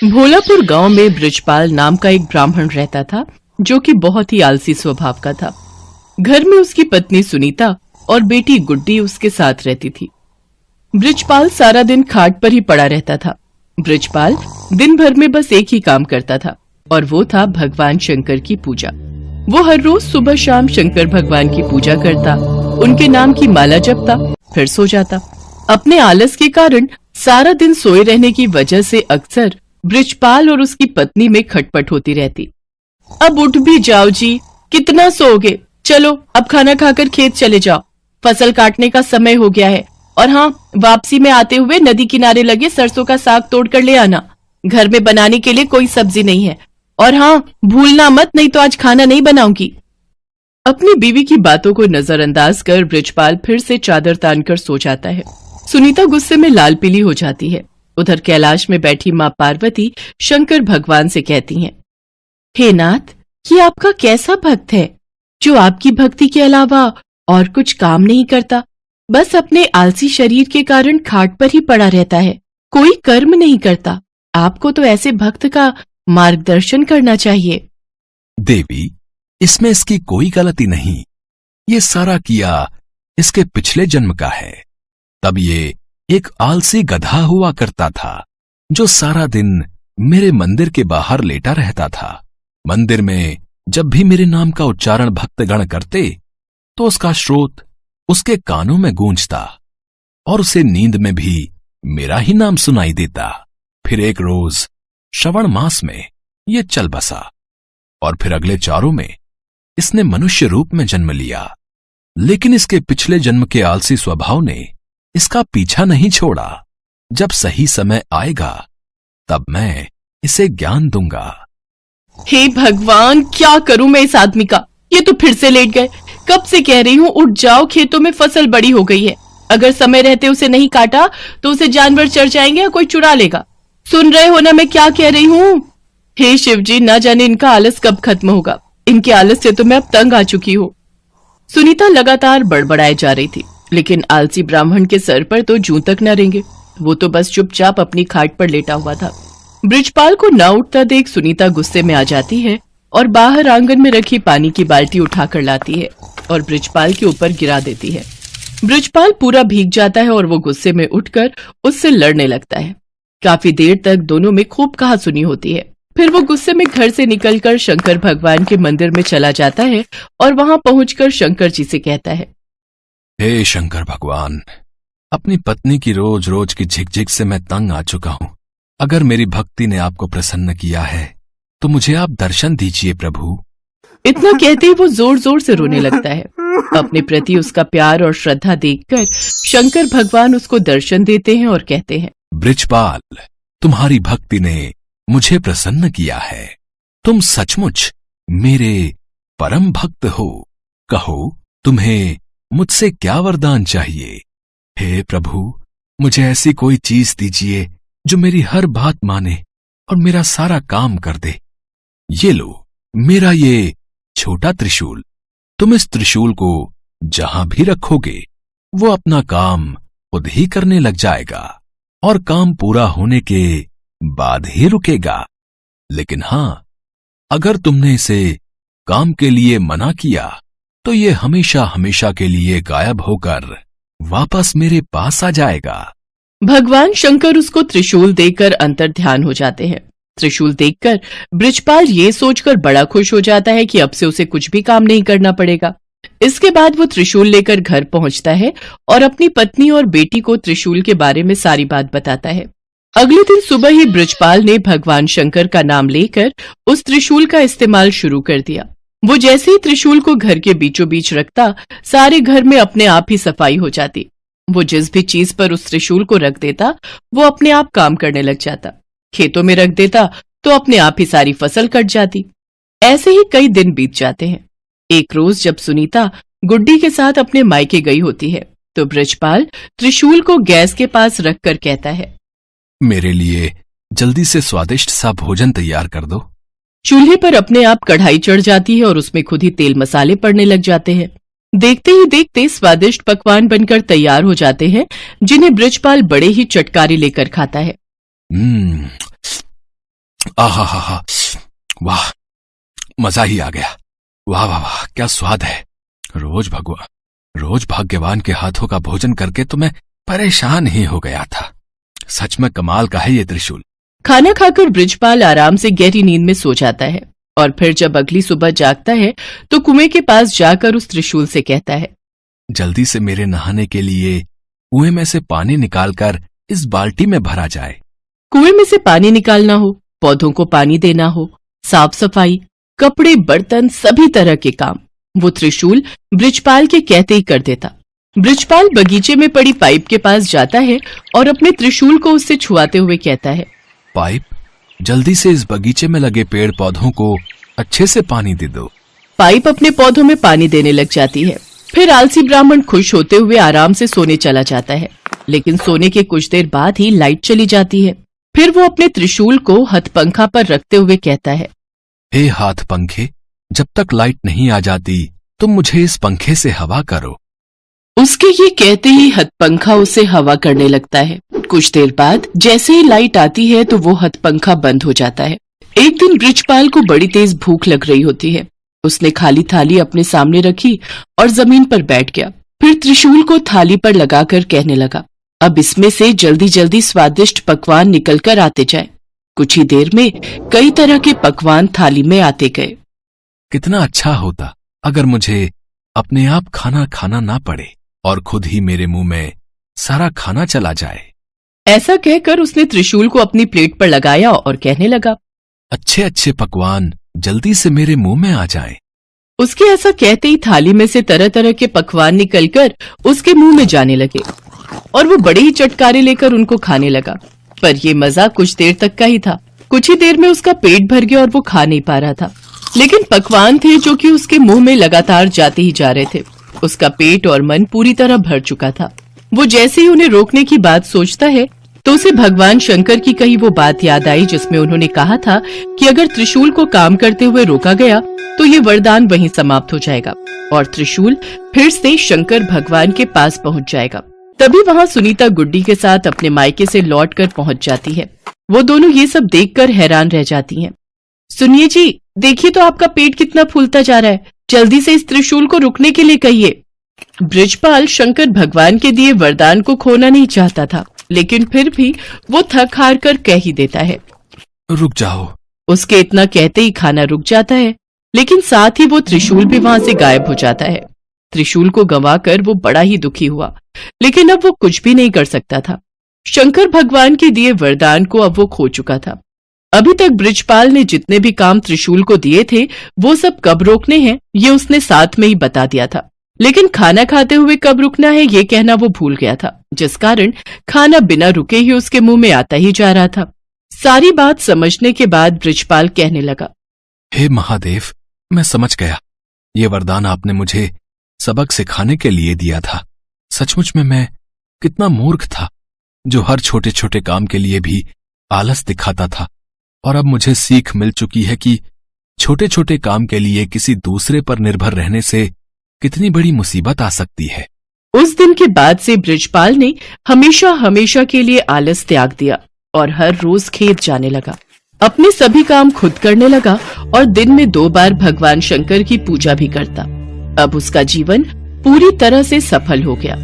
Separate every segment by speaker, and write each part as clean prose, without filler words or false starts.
Speaker 1: भोलापुर गांव में बृजपाल नाम का एक ब्राह्मण रहता था, जो कि बहुत ही आलसी स्वभाव का था। घर में उसकी पत्नी सुनीता और बेटी गुड्डी उसके साथ रहती थी। बृजपाल सारा दिन खाट पर ही पड़ा रहता था। बृजपाल दिन भर में बस एक ही काम करता था, और वो था भगवान शंकर की पूजा। वो हर रोज सुबह शाम शंकर भगवान की पूजा करता, उनके नाम की माला जपता, फिर सो जाता। अपने आलस के कारण सारा दिन सोए रहने की वजह से अक्सर बृजपाल और उसकी पत्नी में खटपट होती रहती। अब उठ भी जाओ जी, कितना सोओगे? चलो अब खाना खाकर खेत चले जाओ, फसल काटने का समय हो गया है। और हाँ, वापसी में आते हुए नदी किनारे लगे सरसों का साग तोड़ कर ले आना। घर में बनाने के लिए कोई सब्जी नहीं है। और हाँ, भूलना मत, नहीं तो आज खाना नहीं बनाऊंगी। अपनी बीवी की बातों को नजरअंदाज कर बृजपाल फिर से चादर तानकर सो जाता है। सुनीता गुस्से में लाल पीली हो जाती है। उधर कैलाश में बैठी माँ पार्वती शंकर भगवान से कहती हैं, हे नाथ, ये आपका कैसा भक्त है जो आपकी भक्ति के अलावा और कुछ काम नहीं करता, बस अपने आलसी शरीर के कारण खाट पर ही पड़ा रहता है, कोई कर्म नहीं करता। आपको तो ऐसे भक्त का मार्गदर्शन करना चाहिए।
Speaker 2: देवी, इसमें इसकी कोई गलती नहीं। ये सारा किया इसके पिछले जन्म का है। तब ये एक आलसी गधा हुआ करता था, जो सारा दिन मेरे मंदिर के बाहर लेटा रहता था। मंदिर में जब भी मेरे नाम का उच्चारण भक्तगण करते, तो उसका स्रोत उसके कानों में गूंजता, और उसे नींद में भी मेरा ही नाम सुनाई देता। फिर एक रोज श्रवण मास में ये चल बसा, और फिर अगले चारों में इसने मनुष्य रूप में जन्म लिया। लेकिन इसके पिछले जन्म के आलसी स्वभाव ने इसका पीछा नहीं छोड़ा। जब सही समय आएगा, तब मैं इसे ज्ञान दूंगा।
Speaker 1: हे भगवान, क्या करूं मैं इस आदमी का? ये तो फिर से लेट गए। कब से कह रही हूँ उठ जाओ, खेतों में फसल बड़ी हो गई है। अगर समय रहते उसे नहीं काटा तो उसे जानवर चढ़ जाएंगे या कोई चुरा लेगा। सुन रहे हो ना मैं क्या कह रही हूँ? हे शिव जी, ना जाने इनका आलस कब खत्म होगा। इनके आलस से तो मैं अब तंग आ चुकी हूँ। सुनीता लगातार बड़बड़ाए जा रही थी, लेकिन आलसी ब्राह्मण के सर पर तो जूं तक न रेंगे। वो तो बस चुपचाप अपनी खाट पर लेटा हुआ था। बृजपाल को न उठता देख सुनीता गुस्से में आ जाती है और बाहर आंगन में रखी पानी की बाल्टी उठाकर लाती है और बृजपाल के ऊपर गिरा देती है। बृजपाल पूरा भीग जाता है और वो गुस्से में उठकर उससे लड़ने लगता है। काफी देर तक दोनों में खूब कहासुनी होती है। फिर वो गुस्से में घर से निकलकर शंकर भगवान के मंदिर में चला जाता है और वहां पहुंचकर शंकर जी से कहता है,
Speaker 2: हे शंकर भगवान, अपनी पत्नी की रोज रोज की झिकझिक से मैं तंग आ चुका हूं। अगर मेरी भक्ति ने आपको प्रसन्न किया है तो मुझे आप दर्शन दीजिए प्रभु।
Speaker 1: इतना कहते ही वो जोर जोर से रोने लगता है। अपने प्रति उसका प्यार और श्रद्धा देखकर शंकर भगवान उसको दर्शन देते हैं और कहते हैं,
Speaker 2: बृजपाल, तुम्हारी भक्ति ने मुझे प्रसन्न किया है। तुम सचमुच मेरे परम भक्त हो। कहो, तुम्हें मुझसे क्या वरदान चाहिए? हे प्रभु, मुझे ऐसी कोई चीज दीजिए जो मेरी हर बात माने और मेरा सारा काम कर दे। ये लो, मेरा ये छोटा त्रिशूल। तुम इस त्रिशूल को जहां भी रखोगे, वो अपना काम खुद ही करने लग जाएगा और काम पूरा होने के बाद ही रुकेगा। लेकिन हां, अगर तुमने इसे काम के लिए मना किया तो ये हमेशा हमेशा के लिए गायब होकर वापस मेरे पास आ जाएगा।
Speaker 1: भगवान शंकर उसको त्रिशूल देकर अंतर्ध्यान हो जाते हैं। त्रिशूल देखकर बृजपाल ये सोचकर बड़ा खुश हो जाता है कि अब से उसे कुछ भी काम नहीं करना पड़ेगा। इसके बाद वो त्रिशूल लेकर घर पहुंचता है और अपनी पत्नी और बेटी को त्रिशूल के बारे में सारी बात बताता है। अगले दिन सुबह ही बृजपाल ने भगवान शंकर का नाम लेकर उस त्रिशूल का इस्तेमाल शुरू कर दिया। वो जैसे ही त्रिशूल को घर के बीचों बीच रखता, सारे घर में अपने आप ही सफाई हो जाती। वो जिस भी चीज पर उस त्रिशूल को रख देता, वो अपने आप काम करने लग जाता। खेतों में रख देता तो अपने आप ही सारी फसल कट जाती। ऐसे ही कई दिन बीत जाते हैं। एक रोज जब सुनीता गुड्डी के साथ अपने मायके गई होती है, तो बृजपाल त्रिशूल को गैस के पास रखकर कहता है,
Speaker 2: मेरे लिए जल्दी से स्वादिष्ट सा भोजन तैयार कर दो।
Speaker 1: चूल्हे पर अपने आप कढ़ाई चढ़ जाती है और उसमें खुद ही तेल मसाले पड़ने लग जाते हैं। देखते ही देखते स्वादिष्ट पकवान बनकर तैयार हो जाते हैं, जिन्हें बृजपाल बड़े ही चटकारे लेकर खाता है।
Speaker 2: आहा हा हा, वाह, मजा ही आ गया। वाह वाह वाह, क्या स्वाद है। रोज भाग्यवान के हाथों का भोजन करके तो मैं परेशान ही हो गया था। सच में कमाल का है ये त्रिशूल।
Speaker 1: खाना खाकर बृजपाल आराम से गहरी नींद में सो जाता है और फिर जब अगली सुबह जागता है तो कुएं के पास जाकर उस त्रिशूल से कहता है,
Speaker 2: जल्दी से मेरे नहाने के लिए कुएं में से पानी निकालकर इस बाल्टी में भरा जाए।
Speaker 1: कुएं में से पानी निकालना हो, पौधों को पानी देना हो, साफ सफाई, कपड़े, बर्तन, सभी तरह के काम वो त्रिशूल बृजपाल के कहते ही कर देता। बृजपाल बगीचे में पड़ी पाइप के पास जाता है और अपने त्रिशूल को उससे छुआते हुए कहता है,
Speaker 2: पाइप, जल्दी से इस बगीचे में लगे पेड़ पौधों को अच्छे से पानी दे दो।
Speaker 1: पाइप अपने पौधों में पानी देने लग जाती है। फिर आलसी ब्राह्मण खुश होते हुए आराम से सोने चला जाता है, लेकिन सोने के कुछ देर बाद ही लाइट चली जाती है। फिर वो अपने त्रिशूल को हथपंखा पर रखते हुए कहता है,
Speaker 2: हे हाथ पंखे, जब तक लाइट नहीं आ जाती तुम मुझे इस पंखे से हवा करो।
Speaker 1: उसके ये कहते ही हथपंखा उसे हवा करने लगता है। कुछ देर बाद जैसे ही लाइट आती है तो वो हथपंखा बंद हो जाता है। एक दिन बृजपाल को बड़ी तेज भूख लग रही होती है। उसने खाली थाली अपने सामने रखी और जमीन पर बैठ गया। फिर त्रिशूल को थाली पर लगाकर कहने लगा, अब इसमें से जल्दी जल्दी स्वादिष्ट पकवान निकल कर आते जाए। कुछ ही देर में कई तरह के पकवान थाली में आते गए।
Speaker 2: कितना अच्छा होता अगर मुझे अपने आप खाना खाना ना पड़े और खुद ही मेरे मुंह में सारा खाना चला जाए।
Speaker 1: ऐसा कहकर उसने त्रिशूल को अपनी प्लेट पर लगाया और कहने लगा,
Speaker 2: अच्छे अच्छे पकवान जल्दी से मेरे मुंह में आ जाएं।
Speaker 1: उसके ऐसा कहते ही थाली में से तरह तरह के पकवान निकलकर उसके मुंह में जाने लगे और वो बड़े ही चटकारे लेकर उनको खाने लगा। पर ये मजा कुछ देर तक का ही था। कुछ ही देर में उसका पेट भर गया और वो खा नहीं पा रहा था। लेकिन पकवान थे जो कि उसके मुंह में लगातार जाते ही जा रहे थे। उसका पेट और मन पूरी तरह भर चुका था। वो जैसे ही उन्हें रोकने की बात सोचता है तो उसे भगवान शंकर की कही वो बात याद आई जिसमें उन्होंने कहा था कि अगर त्रिशूल को काम करते हुए रोका गया तो ये वरदान वहीं समाप्त हो जाएगा और त्रिशूल फिर से शंकर भगवान के पास पहुंच जाएगा। तभी वहां सुनीता गुड्डी के साथ अपने मायके से लौटकर पहुंच जाती है। वो दोनों ये सब देखकर हैरान रह जाती हैं। सुनिए जी, देखिए तो आपका पेट कितना फूलता जा रहा है, जल्दी से इस त्रिशूल को रुकने के लिए कहिए। बृजपाल शंकर भगवान के दिए वरदान को खोना नहीं चाहता था, लेकिन फिर भी वो थक हार कर कह ही देता है,
Speaker 2: रुक जाओ।
Speaker 1: उसके इतना कहते ही खाना रुक जाता है, लेकिन साथ ही वो त्रिशूल भी वहां से गायब हो जाता है। त्रिशूल को गंवाकर वो बड़ा ही दुखी हुआ, लेकिन अब वो कुछ भी नहीं कर सकता था। शंकर भगवान के दिए वरदान को अब वो खो चुका था। अभी तक बृजपाल ने जितने भी काम त्रिशूल को दिए थे वो सब कब रोकने हैं ये उसने साथ में ही बता दिया था, लेकिन खाना खाते हुए कब रुकना है ये कहना वो भूल गया था, जिस कारण खाना बिना रुके ही उसके मुंह में आता ही जा रहा था। सारी बात समझने के बाद बृजपाल कहने लगा,
Speaker 2: हे महादेव, मैं समझ गया। ये वरदान आपने मुझे सबक सिखाने के लिए दिया था। सचमुच में मैं कितना मूर्ख था जो हर छोटे छोटे काम के लिए भी आलस दिखाता था, और अब मुझे सीख मिल चुकी है कि छोटे छोटे काम के लिए किसी दूसरे पर निर्भर रहने से कितनी बड़ी मुसीबत आ सकती है।
Speaker 1: उस दिन के बाद से बृजपाल ने हमेशा हमेशा के लिए आलस त्याग दिया और हर रोज खेत जाने लगा। अपने सभी काम खुद करने लगा और दिन में 2 बार भगवान शंकर की पूजा भी करता। अब उसका जीवन पूरी तरह से सफल हो गया।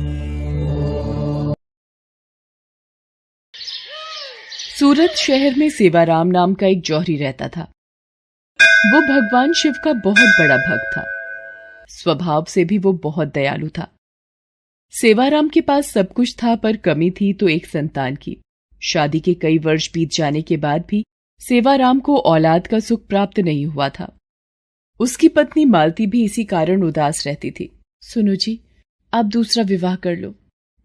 Speaker 1: सूरत शहर में सेवाराम नाम का एक जौहरी रहता था। वो भगवान शिव का बहुत बड़ा भक्त था। स्वभाव से भी वो बहुत दयालु था। सेवाराम के पास सब कुछ था, पर कमी थी तो एक संतान की। शादी के कई वर्ष बीत जाने के बाद भी सेवाराम को औलाद का सुख प्राप्त नहीं हुआ था। उसकी पत्नी मालती भी इसी कारण उदास रहती थी। सुनो जी, आप दूसरा विवाह कर लो,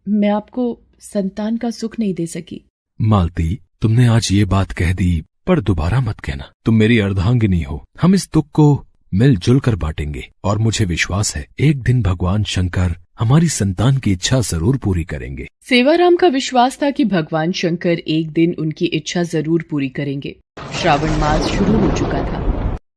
Speaker 1: मैं आपको संतान का सुख नहीं दे सकी।
Speaker 2: मालती, तुमने आज ये बात कह दी, पर दोबारा मत कहना। तुम मेरी अर्धांगिनी हो। हम इस दुख को मिलजुल कर बांटेंगे, और मुझे विश्वास है एक दिन भगवान शंकर हमारी संतान की इच्छा जरूर पूरी करेंगे।
Speaker 1: सेवाराम का विश्वास था कि भगवान शंकर एक दिन उनकी इच्छा जरूर पूरी करेंगे। श्रावण मास शुरू हो चुका था।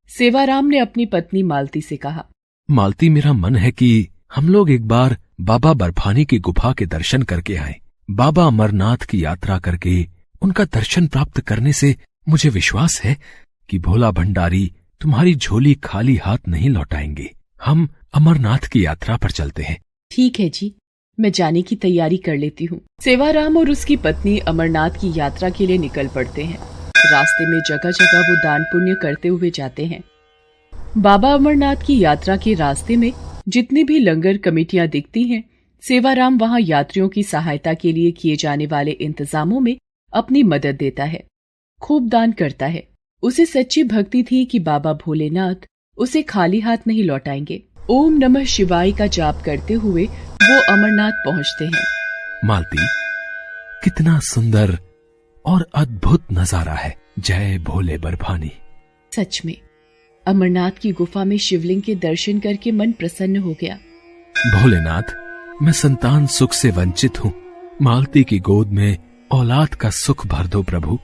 Speaker 1: सेवाराम ने अपनी पत्नी मालती से कहा,
Speaker 2: मालती, मेरा मन है कि हम लोग एक बार बाबा बर्फानी की गुफा के दर्शन करके आए। बाबा अमरनाथ की यात्रा करके उनका दर्शन प्राप्त करने से मुझे विश्वास है कि भोला भंडारी तुम्हारी झोली खाली हाथ नहीं लौटाएंगे। हम अमरनाथ की यात्रा पर चलते हैं।
Speaker 1: ठीक है जी, मैं जाने की तैयारी कर लेती हूँ। सेवाराम और उसकी पत्नी अमरनाथ की यात्रा के लिए निकल पड़ते हैं। रास्ते में जगह जगह वो दान पुण्य करते हुए जाते हैं। बाबा अमरनाथ की यात्रा के रास्ते में जितनी भी लंगर कमेटियां दिखती हैं, सेवाराम वहां यात्रियों की सहायता के लिए किए जाने वाले इंतजामों में अपनी मदद देता है, खूब दान करता है। उसे सच्ची भक्ति थी कि बाबा भोलेनाथ उसे खाली हाथ नहीं लौटाएंगे। ओम नमः शिवाय का जाप करते हुए वो अमरनाथ पहुंचते हैं।
Speaker 2: मालती, कितना सुंदर और अद्भुत नजारा है। जय भोले बर्फानी।
Speaker 1: सच में अमरनाथ की गुफा में शिवलिंग के दर्शन करके मन प्रसन्न हो गया।
Speaker 2: भोलेनाथ, मैं संतान सुख से वंचित हूँ। मालती की गोद में औलाद का सुख भर दो प्रभु।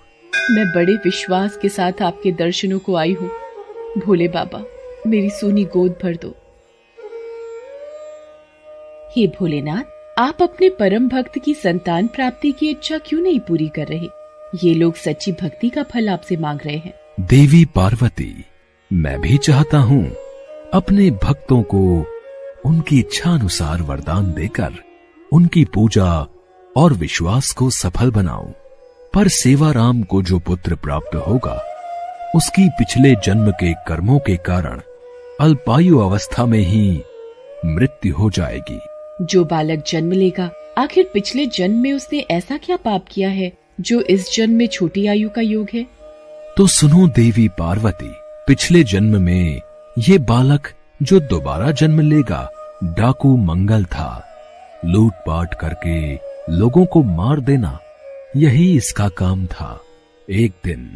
Speaker 1: मैं बड़े विश्वास के साथ आपके दर्शनों को आई हूँ। भोले बाबा, मेरी सोनी गोद भर दो। हे भोलेनाथ, आप अपने परम भक्त की संतान प्राप्ति की इच्छा क्यों नहीं पूरी कर रहे? ये लोग सच्ची भक्ति का फल आपसे मांग रहे हैं।
Speaker 2: देवी पार्वती, मैं भी चाहता हूँ अपने भक्तों को उनकी इच्छा अनुसार वरदान देकर उनकी पूजा और विश्वास को सफल बनाऊं। पर सेवाराम को जो पुत्र प्राप्त होगा, उसकी पिछले जन्म के कर्मों के कारण अल्पायु अवस्था में ही मृत्यु हो जाएगी।
Speaker 1: जो बालक जन्म लेगा, आखिर पिछले जन्म में उसने ऐसा क्या पाप किया है जो इस जन्म में छोटी आयु का योग है?
Speaker 2: तो सुनो देवी पार्वती, पिछले जन्म में ये बालक जो दोबारा जन्म लेगा डाकू मंगल था। लूटपाट करके लोगों को मार देना, यही इसका काम था। एक दिन,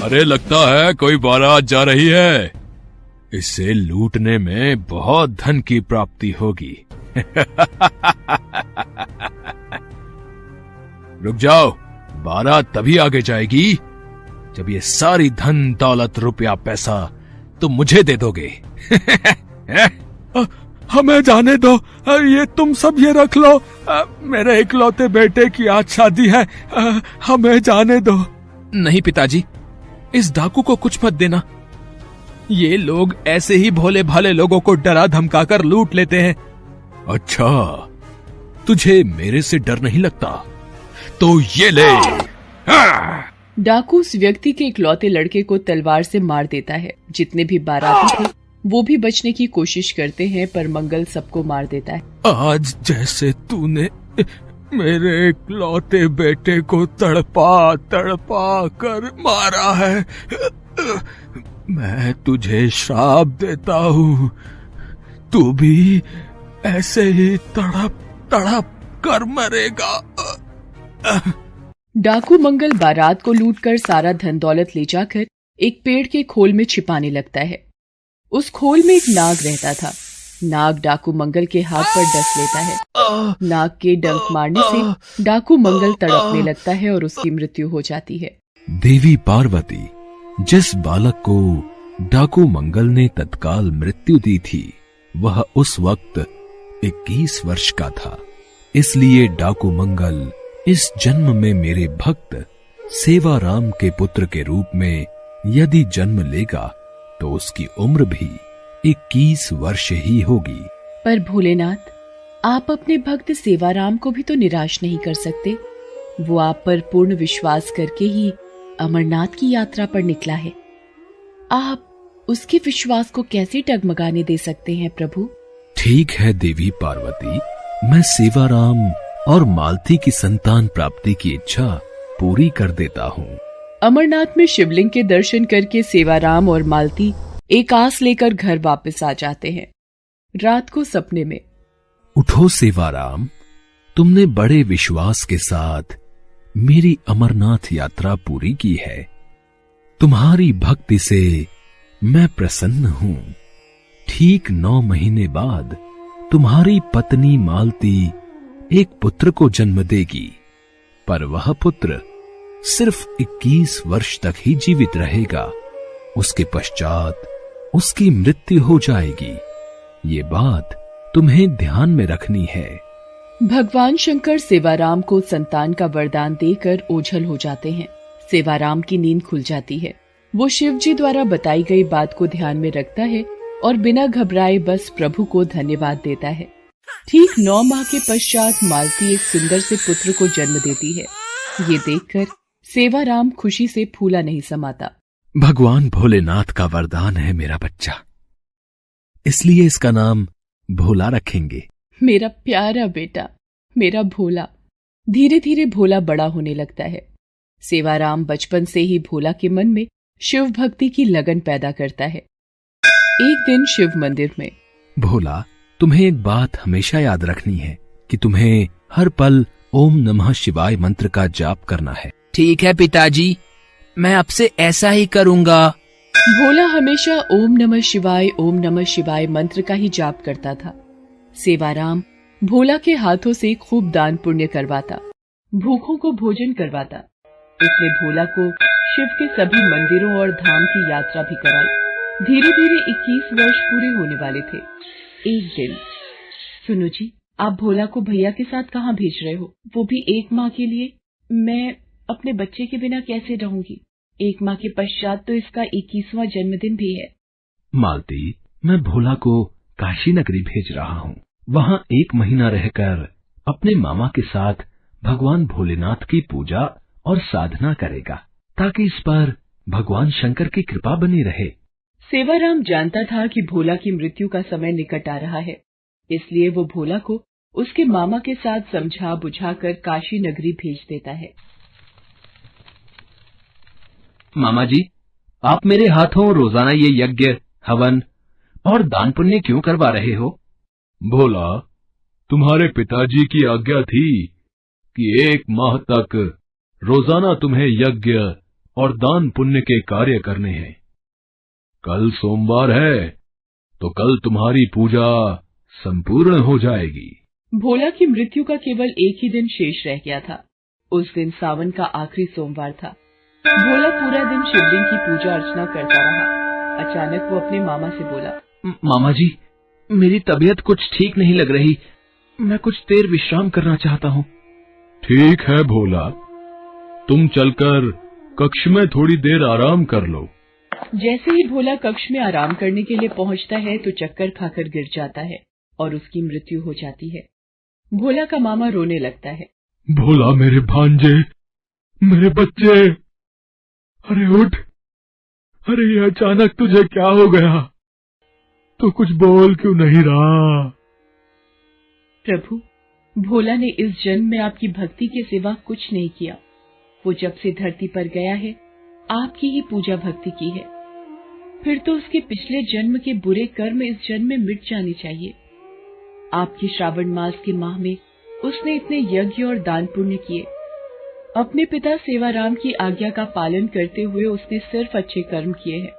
Speaker 2: अरे लगता है कोई बारात जा रही है। इसे लूटने में बहुत धन की प्राप्ति होगी। रुक जाओ, बारात तभी आगे जाएगी जब ये सारी धन दौलत रुपया पैसा तुम मुझे दे दोगे। हमें जाने दो, ये तुम सब ये रख लो। मेरे इकलौते बेटे की आज शादी है, हमें जाने दो। नहीं पिताजी, इस डाकू को कुछ मत देना। ये लोग ऐसे ही भोले भाले लोगों को डरा धमकाकर लूट लेते हैं। अच्छा, तुझे मेरे से डर नहीं लगता? तो ये ले।
Speaker 1: डाकू उस व्यक्ति के इकलौते लड़के को तलवार से मार देता है। जितने भी बाराती थे वो भी बचने की कोशिश करते हैं, पर मंगल सबको मार देता है।
Speaker 2: आज जैसे तूने मेरे इकलौते बेटे को तड़पा तड़पा कर मारा है, मैं तुझे श्राप देता हूँ, तू भी ऐसे ही तड़प तड़प कर मरेगा।
Speaker 1: डाकू मंगल बारात को लूटकर सारा धन दौलत ले जाकर एक पेड़ के खोल में छिपाने लगता है। उस खोल में एक नाग रहता था। नाग डाकू मंगल के हाथ पर डस लेता है। नाग के डंक मारने से डाकू मंगल तड़पने लगता है और उसकी मृत्यु हो जाती है।
Speaker 2: देवी पार्वती, जिस बालक को डाकू मंगल ने तत्काल मृत्यु दी थी, वह उस वक्त 21 वर्ष का था। इसलिए डाकू मंगल इस जन्म में मेरे भक्त सेवाराम के पुत्र के रूप में यदि जन्म लेगा तो उसकी उम्र भी 21 वर्ष ही होगी।
Speaker 1: पर भोलेनाथ, आप अपने भक्त सेवाराम को भी तो निराश नहीं कर सकते। वो आप पर पूर्ण विश्वास करके ही अमरनाथ की यात्रा पर निकला है। आप उसके विश्वास को कैसे डगमगाने दे सकते हैं प्रभु?
Speaker 2: ठीक है देवी पार्वती, मैं सेवाराम और मालती की संतान प्राप्ति की इच्छा पूरी कर देता हूँ।
Speaker 1: अमरनाथ में शिवलिंग के दर्शन करके सेवाराम और मालती एक आस लेकर घर वापस आ जाते हैं। रात को सपने में,
Speaker 2: उठो सेवाराम, तुमने बड़े विश्वास के साथ मेरी अमरनाथ यात्रा पूरी की है। तुम्हारी भक्ति से मैं प्रसन्न हूँ। ठीक 9 महीने बाद तुम्हारी पत्नी मालती एक पुत्र को जन्म देगी, पर वह पुत्र सिर्फ 21 वर्ष तक ही जीवित रहेगा। उसके पश्चात उसकी मृत्यु हो जाएगी। ये बात तुम्हें ध्यान में रखनी है।
Speaker 1: भगवान शंकर सेवाराम को संतान का वरदान देकर ओझल हो जाते हैं। सेवाराम की नींद खुल जाती है। वो शिव जी द्वारा बताई गई बात को ध्यान में रखता है और बिना घबराए बस प्रभु को धन्यवाद देता है। ठीक 9 माह के पश्चात मालती एक सुंदर से पुत्र को जन्म देती है। ये देखकर सेवाराम खुशी से फूला नहीं समाता।
Speaker 2: भगवान भोलेनाथ का वरदान है मेरा बच्चा, इसलिए इसका नाम भोला रखेंगे।
Speaker 1: मेरा प्यारा बेटा, मेरा भोला। धीरे धीरे भोला बड़ा होने लगता है। सेवाराम बचपन से ही भोला के मन में शिव भक्ति की लगन पैदा करता है। एक दिन शिव मंदिर में,
Speaker 2: भोला, तुम्हें एक बात हमेशा याद रखनी है कि तुम्हें हर पल ओम नमः शिवाय मंत्र का जाप करना है।
Speaker 3: ठीक है पिताजी, मैं अब से ऐसा ही करूंगा।
Speaker 1: भोला हमेशा ओम नमः शिवाय मंत्र का ही जाप करता था। सेवाराम भोला के हाथों से खूब दान पुण्य करवाता, भूखों को भोजन करवाता। इसने भोला को शिव के सभी मंदिरों और धाम की यात्रा भी कराई। धीरे धीरे 21 वर्ष पूरे होने वाले थे। एक दिन, सुनो जी, आप भोला को भैया के साथ कहाँ भेज रहे हो, वो भी 1 माह के लिए? मैं अपने बच्चे के बिना कैसे रहूंगी? 1 माह के पश्चात तो इसका 21वां जन्मदिन भी है।
Speaker 2: मालती, मैं भोला को काशी नगरी भेज रहा हूँ। वहाँ 1 महीना रहकर अपने मामा के साथ भगवान भोलेनाथ की पूजा और साधना करेगा, ताकि इस पर भगवान शंकर की कृपा बनी रहे।
Speaker 1: सेवाराम जानता था कि भोला की मृत्यु का समय निकट आ रहा है, इसलिए वो भोला को उसके मामा के साथ समझा बुझाकर काशी नगरी भेज देता है।
Speaker 2: मामा जी, आप मेरे हाथों रोजाना ये यज्ञ, हवन और दान पुण्य क्यों करवा रहे हो?
Speaker 4: भोला, तुम्हारे पिताजी की आज्ञा थी कि 1 माह तक रोजाना तुम्हें यज्ञ और दान पुण्य के कार्य करने हैं। कल सोमवार है, तो कल तुम्हारी पूजा संपूर्ण हो जाएगी।
Speaker 1: भोला की मृत्यु का केवल एक ही दिन शेष रह गया था। उस दिन सावन का आखिरी सोमवार था। भोला पूरा दिन शिवलिंग की पूजा अर्चना करता रहा। अचानक वो अपने मामा से बोला,
Speaker 2: मामा जी, मेरी तबीयत कुछ ठीक नहीं लग रही। मैं कुछ देर विश्राम करना चाहता हूँ।
Speaker 4: ठीक है भोला, तुम चलकर कक्ष में थोड़ी देर आराम कर लो।
Speaker 1: जैसे ही भोला कक्ष में आराम करने के लिए पहुंचता है तो चक्कर खाकर गिर जाता है और उसकी मृत्यु हो जाती है। भोला का मामा रोने लगता है।
Speaker 4: भोला मेरे भांजे, मेरे बच्चे, अरे उठ, अरे ये अचानक तुझे क्या हो गया? तो कुछ बोल क्यों नहीं रहा?
Speaker 1: प्रभु, भोला ने इस जन्म में आपकी भक्ति के सिवा कुछ नहीं किया। वो जब से धरती पर गया है, आपकी ही पूजा भक्ति की है। फिर तो उसके पिछले जन्म के बुरे कर्म इस जन्म में मिट जाने चाहिए। आपके श्रावण मास के माह में उसने इतने यज्ञ और दान पुण्य किए। अपने पिता सेवाराम की आज्ञा का पालन करते हुए उसने सिर्फ अच्छे कर्म किए हैं।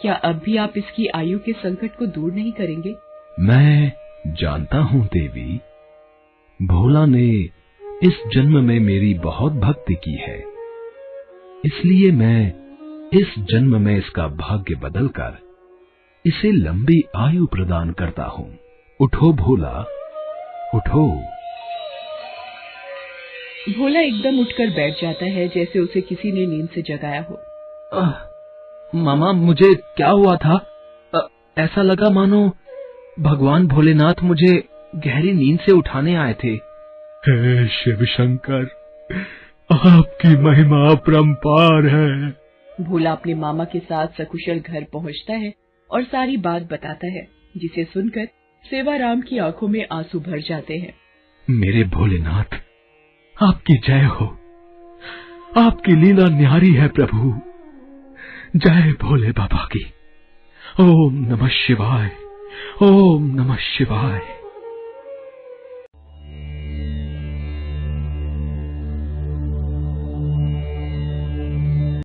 Speaker 1: क्या अब भी आप इसकी आयु के संकट को दूर नहीं करेंगे?
Speaker 2: मैं जानता हूँ देवी, भोला ने इस जन्म में मेरी बहुत भक्ति की है, इसलिए मैं इस जन्म में इसका भाग्य बदलकर इसे लंबी आयु प्रदान करता हूँ। उठो भोला, उठो।
Speaker 1: भोला एकदम उठकर बैठ जाता है, जैसे उसे किसी ने नींद से जगाया हो।
Speaker 2: मामा, मुझे क्या हुआ था? ऐसा लगा मानो भगवान भोलेनाथ मुझे गहरी नींद से उठाने आए थे।
Speaker 4: हे शिव शंकर, आपकी महिमा अपरंपार है।
Speaker 1: भोला अपने मामा के साथ सकुशल घर पहुंचता है और सारी बात बताता है, जिसे सुनकर सेवाराम की आंखों में आंसू भर जाते हैं।
Speaker 4: मेरे भोलेनाथ, आपकी जय हो। आपकी लीला न्यारी है प्रभु। जय भोले बाबा की। ओम नमः शिवाय, ओम नमः शिवाय।